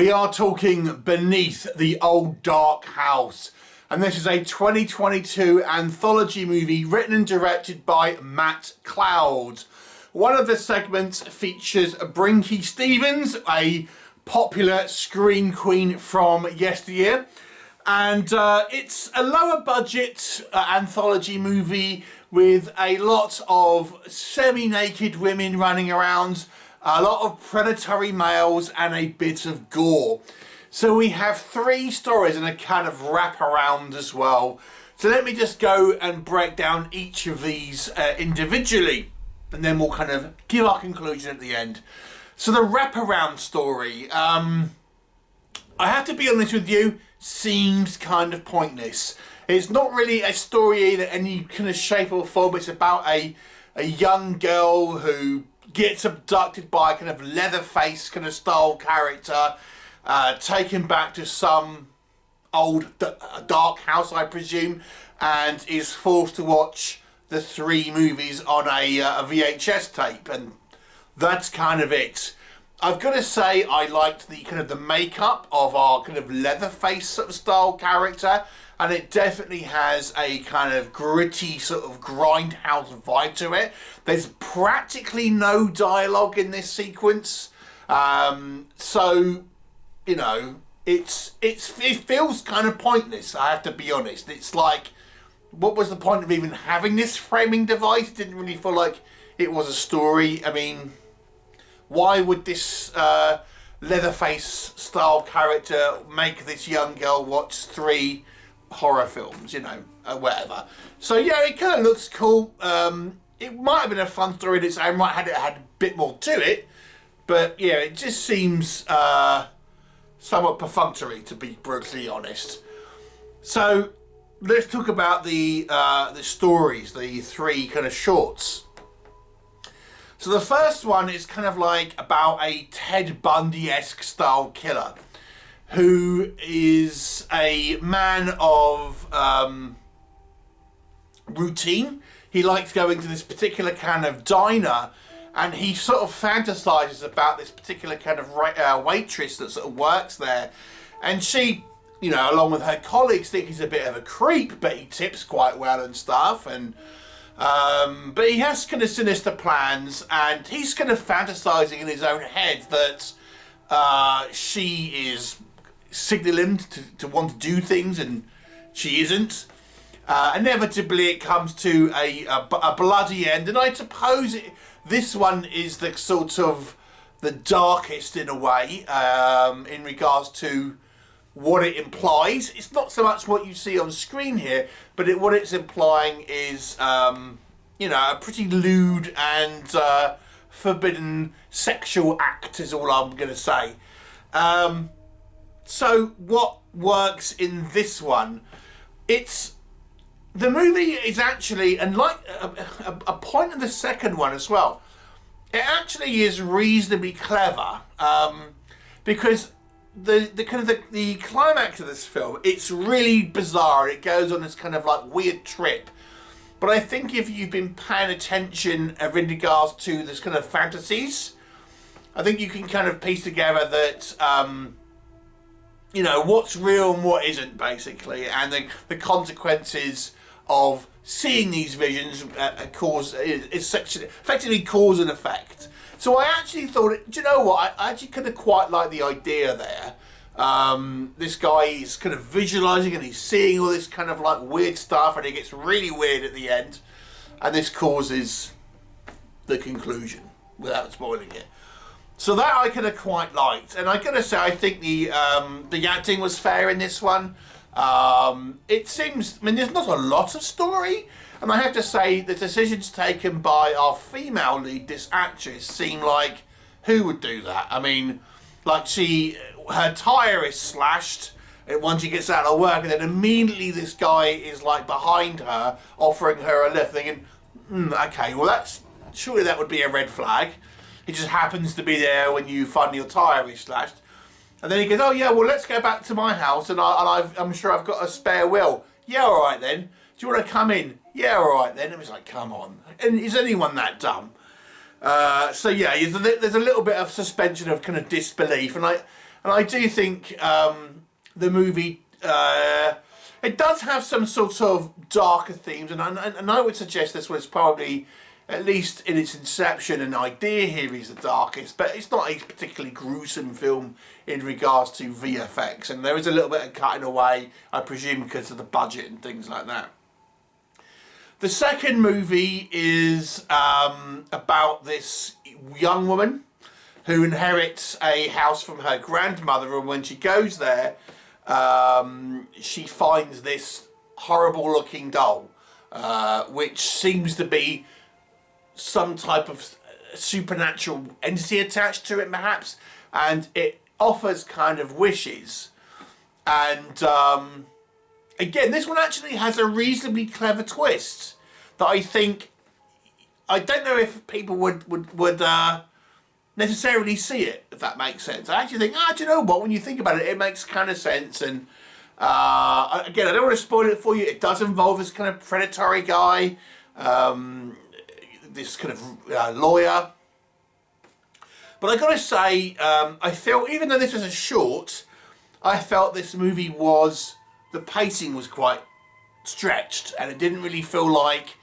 We are talking Beneath the Old Dark House, and this is a 2022 anthology movie written and directed by Matt Cloude. One of the segments features Brinke Stevens, a popular screen queen from yesteryear, and it's a lower budget anthology movie with a lot of semi-naked women running around, a lot of predatory males and a bit of gore. So we have 3 stories and a kind of wraparound as well. So let me just go and break down each of these individually, and then we'll kind of give our conclusion at the end. So the wraparound story, I have to be honest with you, seems kind of pointless. It's not really a story in any kind of shape or form. It's about a young girl who gets abducted by a kind of Leatherface kind of style character, taken back to some old dark house, I presume, and is forced to watch the 3 movies on a VHS tape, and that's kind of it. I've got to say I liked the kind of the makeup of our kind of Leatherface sort of style character, and it definitely has a kind of gritty sort of grindhouse vibe to it. There's practically no dialogue in this sequence, so you know it feels kind of pointless. I have to be honest. It's like, what was the point of even having this framing device? It didn't really feel like it was a story. I mean, why would this Leatherface style character make this young girl watch 3 horror films, you know, whatever. So yeah, it kind of looks cool. It might have been a fun story in its own right had it had a bit more to it, but yeah, it just seems somewhat perfunctory, to be brutally honest. So let's talk about the stories, the 3 kind of shorts. So the first one is kind of like about a Ted Bundy-esque style killer who is a man of routine. He likes going to this particular kind of diner, and he sort of fantasizes about this particular kind of waitress that sort of works there. And she, you know, along with her colleagues, think he's a bit of a creep, but he tips quite well and stuff. And but he has kind of sinister plans, and he's kind of fantasizing in his own head that she is signaling to want to do things, and she isn't. Inevitably, it comes to a bloody end, and I suppose this one is the sort of the darkest in a way, in regards to what it implies. It's not so much what you see on screen here, but what it's implying is, you know, a pretty lewd and forbidden sexual act is all I'm going to say. So what works in this one? The movie is actually, and like a point of the second one as well, it actually is reasonably clever, because the climax of this film, it's really bizarre. It goes on this kind of like weird trip. But I think if you've been paying attention in regards to this kind of fantasies, I think you can kind of piece together that, you know, what's real and what isn't, basically, and the consequences of seeing these visions effectively cause and effect. So I actually thought, do you know what? I actually kind of quite like the idea there. This guy is kind of visualizing and he's seeing all this kind of like weird stuff, and it gets really weird at the end, and this causes the conclusion without spoiling it. So that I kind of quite liked, and I gotta say, I think the acting was fair in this one. It seems, I mean, there's not a lot of story, and I have to say the decisions taken by our female lead, this actress, seem like, who would do that? I mean, like her tyre is slashed once she gets out of work, and then immediately this guy is like behind her, offering her a lift, thinking, okay, well surely that would be a red flag. It just happens to be there when you find your tyre is slashed. And then he goes, oh yeah, well let's go back to my house, and I'm sure I've got a spare wheel. Yeah, all right then. Do you want to come in? Yeah, all right then. It was like, come on. And is anyone that dumb? So yeah, there's a little bit of suspension of kind of disbelief, and And I do think the movie, it does have some sort of darker themes, and I would suggest this was probably, at least in its inception and idea here, is the darkest, but it's not a particularly gruesome film in regards to VFX, and there is a little bit of cutting away, I presume because of the budget and things like that. The second movie is about this young woman who inherits a house from her grandmother, and when she goes there, she finds this horrible looking doll, which seems to be some type of supernatural entity attached to it perhaps, and it offers kind of wishes. And again, this one actually has a reasonably clever twist that I don't know if people would necessarily see it, if that makes sense. I actually think, do you know what, when you think about it, it makes kind of sense. And again, I don't want to spoil it for you. It does involve this kind of predatory guy, this kind of lawyer. But I gotta say, I feel, even though this was a short, I felt this movie the pacing was quite stretched, and it didn't really feel like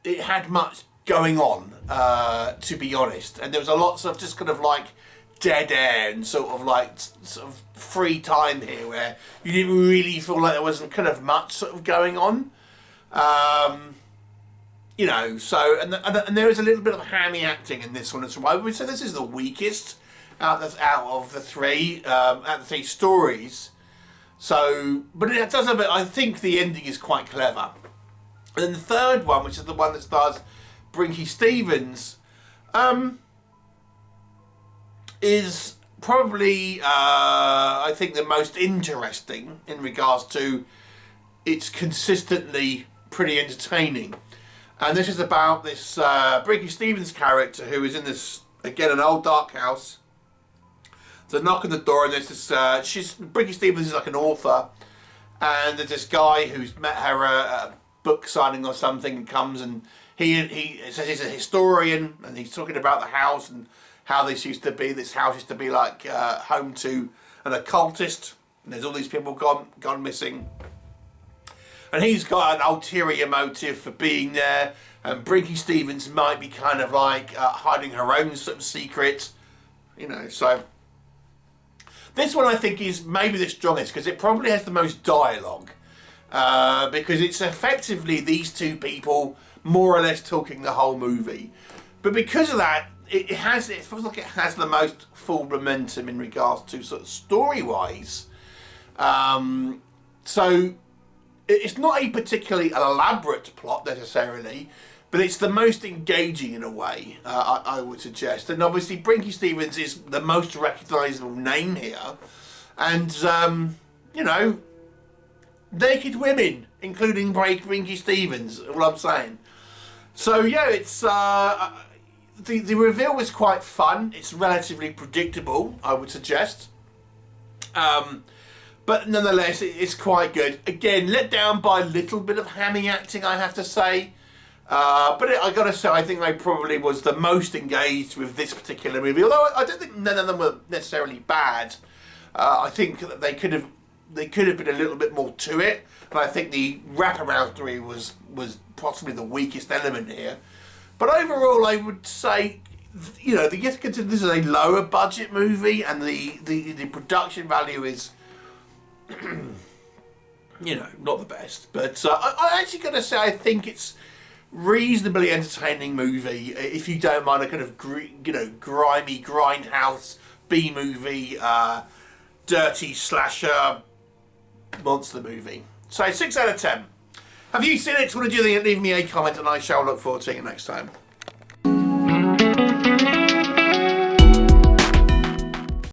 it had much going on, to be honest. And there was a lot of just kind of like dead air and sort of free time here, where you didn't really feel like there wasn't kind of much sort of going on. You know, so, and there is a little bit of hammy acting in this one as well. I would say this is the weakest out of the three stories. So, but it does have, I think the ending is quite clever. And then the third one, which is the one that stars Brinke Stevens, is probably, I think, the most interesting in regards to it's consistently pretty entertaining. And this is about this Brinke Stevens character who is in this, again, an old dark house. There's a knock on the door, and there's this, Brinke Stevens is like an author, and there's this guy who's met her at a book signing or something, and comes, and he says he's a historian, and he's talking about the house and how this house used to be like home to an occultist, and there's all these people gone missing. And he's got an ulterior motive for being there, and Brinke Stevens might be kind of like hiding her own sort of secret, you know. So this one I think is maybe the strongest, because it probably has the most dialogue, because it's effectively these two people more or less talking the whole movie. But because of that, it feels like it has the most full momentum in regards to sort of story-wise. So it's not a particularly elaborate plot necessarily, but it's the most engaging in a way, I would suggest. And obviously Brinke Stevens is the most recognisable name here. And, you know, naked women, including Brinke Stevens, all I'm saying. So yeah, it's the reveal was quite fun. It's relatively predictable, I would suggest. But nonetheless, it's quite good. Again, let down by a little bit of hammy acting, I have to say. But I gotta say, I think I probably was the most engaged with this particular movie. Although I don't think none of them were necessarily bad. I think that they could have been a little bit more to it. And I think the wraparound story was possibly the weakest element here. But overall, I would say, you know, you have to consider this is a lower budget movie, and the production value is, you know, not the best. But I actually got to say, I think it's reasonably entertaining movie if you don't mind a kind of grimy grindhouse B-movie, dirty slasher monster movie. So 6 out of 10. Have you seen it? What did you think? Leave me a comment, and I shall look forward to seeing you next time.